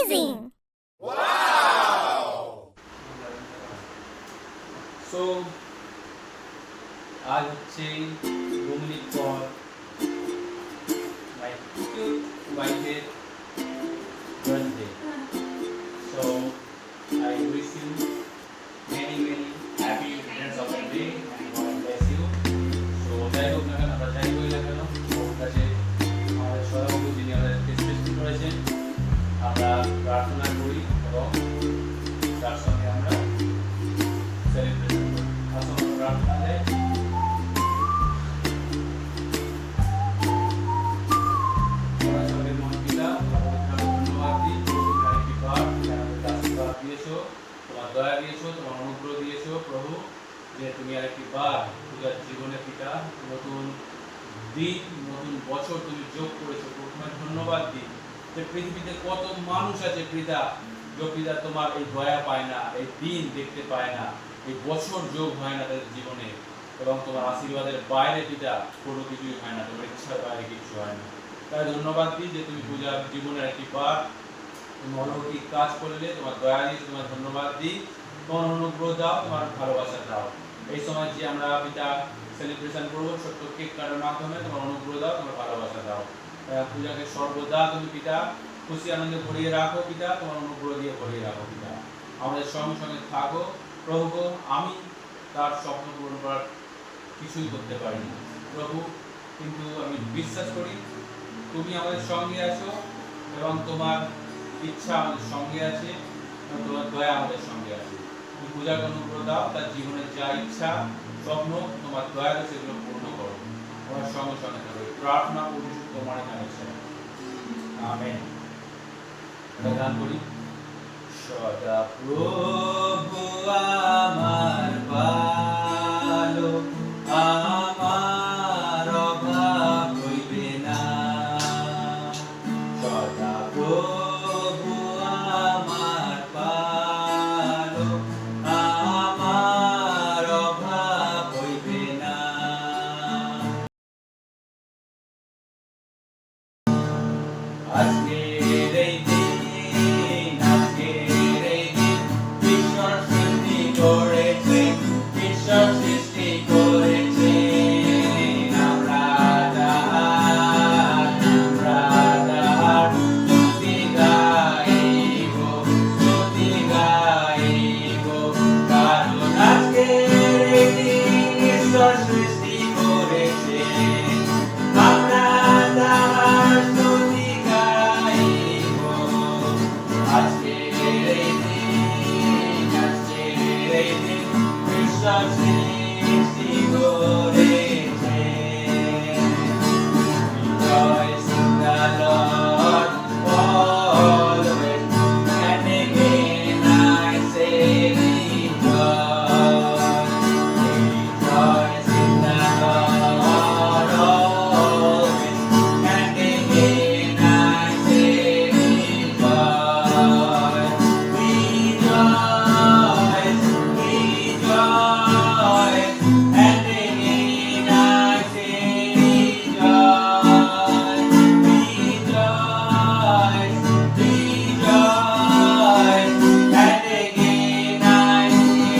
amazing! So আজ হচ্ছে 2 minute পর মাই কিউট ওয়াইফের birthday. So I wish you many happy returns of the day and God bless you. So যাই হোক না কেন, আমরা যাই করি না কেন, ওর কাছে আমাদের সদাপ্রভু যিনি আমাদেরকে সৃষ্টি করেছেন, আমরা প্রার্থনা করি এবং তার সঙ্গে আমরা সেলিব্রেশন করি। আসুন প্রার্থনা যাই। দয়া দিয়েছো, তোমার অনুগ্রহ দিয়েছো প্রভু, যে তুমি আরেকটি বার পূজার জীবনে পিতা নতুন দিন নতুন বছর তুমি যোগ করেছো। প্রথমে ধন্যবাদ দিই যে পৃথিবীতে কত মানুষ আছে পিতা, যে পিতা তোমার এই দয়া পায় না, এই দিন দেখতে পায় না, এই বছর যোগ হয় না তাদের জীবনে, এবং তোমার আশীর্বাদের বাইরে পিতা কোনো কিছুই হয় না, তোমার ইচ্ছার বাইরে কিছু হয় না। তাই ধন্যবাদ দিই যে তুমি পূজার জীবনের একটি বার তুমি অলৌকিক কাজ করলে, তোমার দয়া দিই, তোমার ধন্যবাদ দিই, তোমার অনুগ্রহ দাও, তোমার ভালোবাসা দাও। এই সময় যে আমরা পিতা সেলিব্রেশন করবো ছোট্ট কেক কাটার মাধ্যমে, তোমার অনুগ্রহ দাও, তোমার ভালোবাসা দাও। পূজাকে সর্বদা তুমি পিতা খুশি আনন্দে ভরিয়ে রাখো পিতা, তোমার অনুগ্রহ দিয়ে ভরিয়ে রাখো পিতা। আমাদের সঙ্গে সঙ্গে থাকো প্রভু। আমি তার স্বপ্ন পূরণ করার কিছুই করতে পারি না প্রভু, কিন্তু আমি বিশ্বাস করি তুমি আমাদের সঙ্গে আছো এবং তোমার ইচ্ছা আমাদের সঙ্গে আছে এবং তোমার দয়া আমাদের সঙ্গে আছে। তুমি পূজাকে অনুগ্রহ দাও, তার জীবনের যা ইচ্ছা স্বপ্ন তোমার দয়াতে সেগুলো পূর্ণ করো। তোমার সঙ্গে সঙ্গে থাকো, প্রার্থনা করি তোমার নামে। আমেন। আমরা গান করি। সদা প্রভু আমার ভালো, আমার অভাব হইবে না। সদা প্রভু আমার ভালো, আমার অভাব হইবে না। আজকের এই দিন, আজকের এই দিন ঈশ্বর সৃষ্টি করেছেন, ঈশ্বর সৃষ্টি করেছেন। আমরা তাহার স্তুতি গাইব, স্তুতি গাইব, কারণ আজকের এই দিন ঈশ্বর সৃষ্টি করেছেন। আমরা তাহার স্তুতি গাইব। আজকের এই দিন, আজকের এই দিন ঈশ্বর সৃষ্টি করেছেন। Rejoice in the Lord always, and again I say rejoice. Rejoice in the Lord always, and again I say rejoice. Rejoice, rejoice, and again I say rejoice. Rejoice, rejoice, and again I say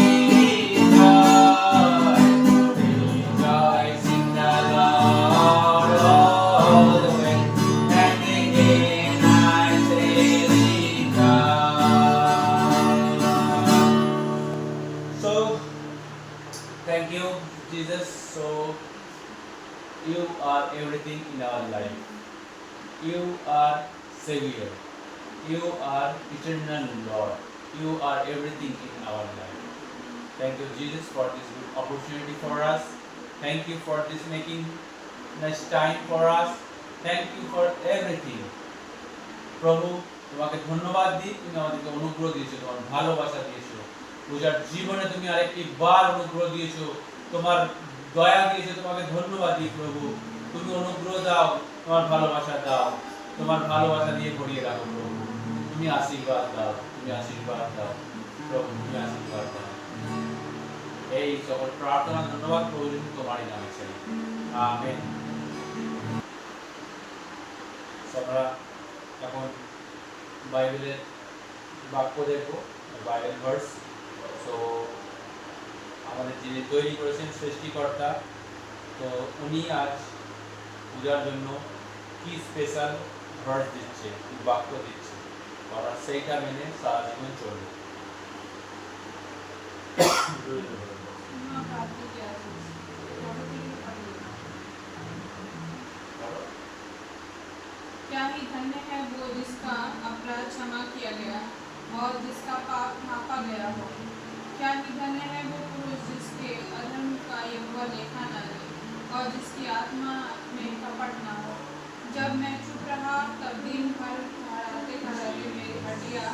rejoice. Rejoice in the Lord always, and again I say rejoice. So, thank you, Jesus. So, you are everything in our life. You are Savior. You are eternal Lord. You are everything in our life. Thank you, Jesus, for this good opportunity for us. Thank you for this making nice time for us. Thank you for everything. প্রভু তোমাকে ধন্যবাদ দিই, তুমি আমাদেরকে অনুগ্রহ দিয়েছো, তোমার ভালোবাসা দিয়েছো। পূজার জীবনে তুমি আরেকটি বার অনুগ্রহ দিয়েছো, তোমার দয়া দিয়েছো, তোমাকে ধন্যবাদ দিই প্রভু। তুমি অনুগ্রহ দাও, তোমার ভালোবাসা দাও, তোমার ভালোবাসা দিয়ে ভরিয়ে রাখো প্রভু। তুমি আশীর্বাদ দাও, তুমি আশীর্বাদ দাও প্রভু, তুমি আশীর্বাদ দাও। এই সকল প্রার্থনা ধন্যবাদ প্রভু তোমারই নামে চাই, আমেন। আমরা এখন বাইবেলের বাক্য দেখবো, বাইবেল ভার্স। সো আমাদের যিনি তৈরি করেছেন সৃষ্টিকর্তা, তো উনি আজ পূজার জন্য কি স্পেশাল ভার্স দিচ্ছে, কি বাক্য দিচ্ছে, আমরা সেইটা মেনে সারা জীবন চলবো। क्या ही धन्य है वो जिसका अपराध क्षमा किया गया और जिसका पाप ढांपा गया हो। क्या ही धन्य है वो पुरुष जिसके अधर्म का यहोवा लेखा न ले और जिसकी आत्मा में कपट न हो। जब मैं चुप रहा तब दिन भर ठहराते ठहराते मेरी हड्डियाँ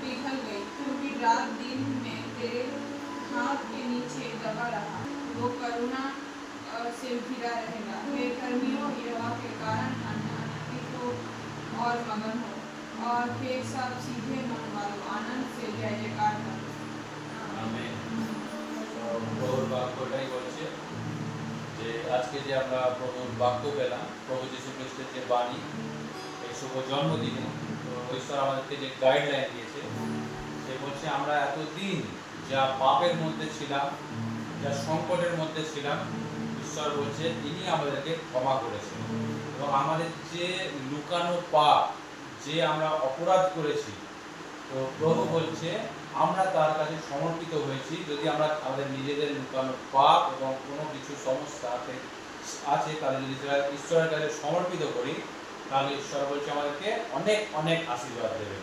पिघल गई, क्योंकि रात दिन में तेरे हाथ के नीचे दबा रहा। वो करुणा से घिरा रहेगा। हे कर्मियों, यहोवा के कारण आनंदित हो और मगन हो, और हे सब सीधे मन वालों, आनंद से जय जयकार करो। আমেন। প্রভুর বাক্যটাই বলছে যে আজকে যে আমরা প্রভুর বাক্য পেলাম, প্রভু যীশু খ্রিস্টের যে বাণী, এই শুভ জন্মদিনে, তো ঈশ্বর আমাদেরকে যে গাইডলাইন দিয়েছে, সে বলছে আমরা এতদিন যা পাপের মধ্যে ছিলাম, যা সংকটের মধ্যে ছিলাম, ঈশ্বর বলছে তিনি আমাদেরকে ক্ষমা করেছেন, এবং আমাদের যে লুকানো পাপ, যে আমরা অপরাধ করেছি, তো প্রভু বলছে আমরা তার কাছে সমর্পিত হয়েছি। যদি আমরা আমাদের নিজেদের লুকানো পাপ এবং কোনো কিছু সমস্যা আছে তাহলে যদি সেটা ঈশ্বরের কাছে সমর্পিত করি, তাহলে ঈশ্বর বলছে আমাদেরকে অনেক অনেক আশীর্বাদ দেবেন,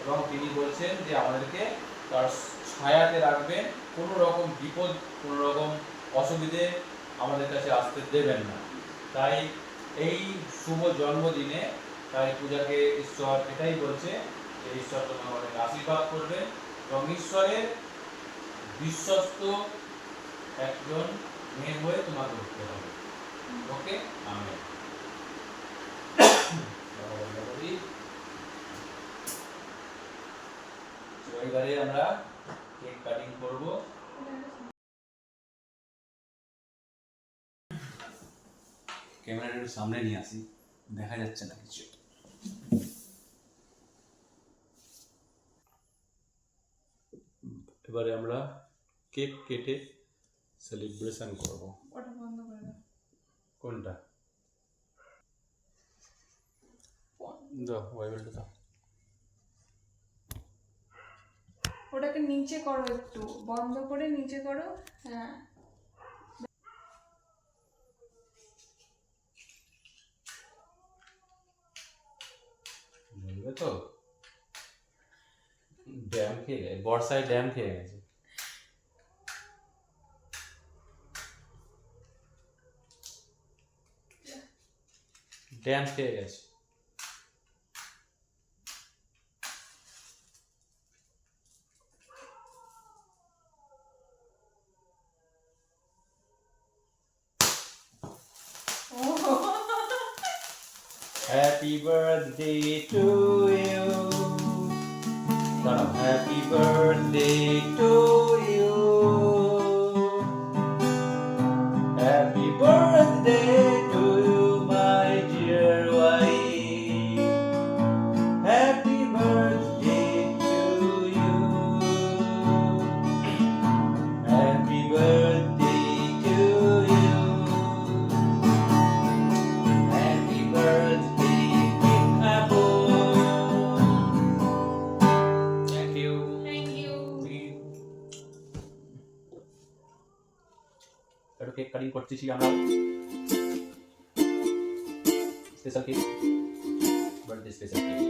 এবং তিনি বলছেন যে আমাদেরকে তার ছায়াতে রাখবেন, কোনো রকম বিপদ, কোনো রকম অসুবিধে আমাদের কাছে আসতে দেবেন না। তাই এই শুভ জন্মদিনে তাই পূজাকে ঈশ্বর এটাই বলছে যে ঈশ্বর তোমাকে অনেক আশীর্বাদ করবে, এবং ঈশ্বরের বিশ্বস্ত একজন মেয়ে হয়ে তোমাকে উঠতে হবে। ওকে, আমেন। এবারে আমরা কেক কাটিং করব। ক্যামেরার সামনে নিয়ে আসি, দেখা যাচ্ছে না কিছু। এবারে আমরা কেক কেটে সেলিব্রেশন করব। ওটা বন্ধ করে দাও। কোনটা? দাও, বাইবেলটা দাও। ওটাকে নিচে করো, একটু বন্ধ করে নিচে করো। হ্যাঁ, বলবে তো ড্যাম খেয়ে গেছে, বর্ষায় ড্যাম খেয়ে গেছে। ড্যাম খেয়ে গেছে। Happy birthday to you. Happy birthday to you. Happy birthday to you, my dear wife. Happy birthday to you. Happy birthday to you. Happy birthday, Big Apple. Thank you. Thank you. একটু cake cutting করতেছি আমরা, special cake, birthday special cake.